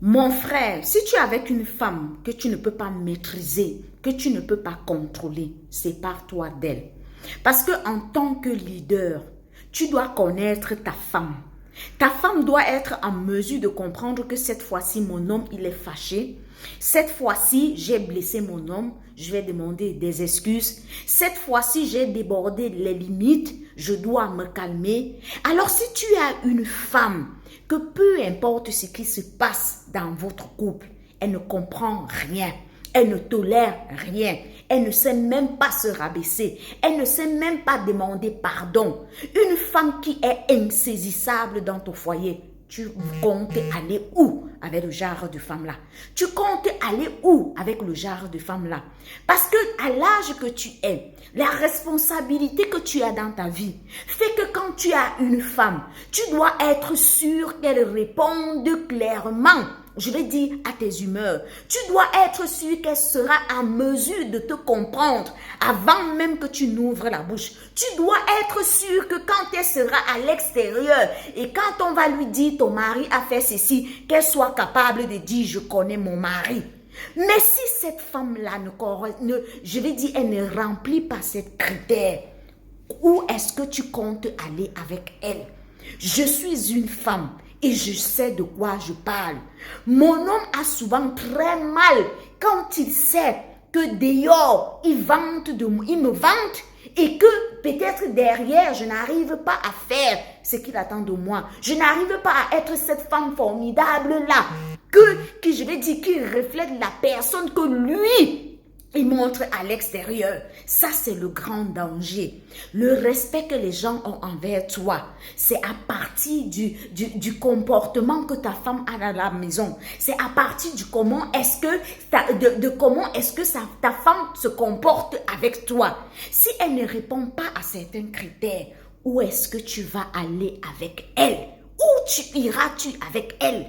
Mon frère, si tu es avec une femme que tu ne peux pas maîtriser, que tu ne peux pas contrôler, sépare-toi d'elle. Parce que en tant que leader, tu dois connaître ta femme. Ta femme doit être en mesure de comprendre que cette fois-ci, mon homme, il est fâché. Cette fois-ci, j'ai blessé mon homme, je vais demander des excuses. Cette fois-ci, j'ai débordé les limites, je dois me calmer. Alors si tu as une femme, que peu importe ce qui se passe dans votre couple, elle ne comprend rien, elle ne tolère rien, elle ne sait même pas se rabaisser, elle ne sait même pas demander pardon. Une femme qui est insaisissable dans ton foyer, tu comptes aller où avec le genre de femme-là? Tu comptes aller où avec le genre de femme-là? Parce que à l'âge que tu es, la responsabilité que tu as dans ta vie fait que quand tu as une femme, tu dois être sûr qu'elle réponde clairement, je vais dire, à tes humeurs. Tu dois être sûr qu'elle sera en mesure de te comprendre avant même que tu n'ouvres la bouche. Tu dois être sûr que quand elle sera à l'extérieur et quand on va lui dire ton mari a fait ceci, qu'elle soit capable de dire je connais mon mari. Mais si cette femme-là je vais dire, elle ne remplit pas ces critères, où est-ce que tu comptes aller avec elle? Je suis une femme et je sais de quoi je parle. Mon homme a souvent très mal quand il sait que dehors, il me vante et que peut-être derrière, je n'arrive pas à faire ce qu'il attend de moi. Je n'arrive pas à être cette femme formidable-là je vais dire, qui reflète la personne que lui, il montre à l'extérieur. Ça, c'est le grand danger. Le respect que les gens ont envers toi, c'est à partir du comportement que ta femme a dans la maison. C'est à partir du comment est-ce que ta femme se comporte avec toi. Si elle ne répond pas à certains critères, où est-ce que tu vas aller avec elle? Où iras-tu avec elle?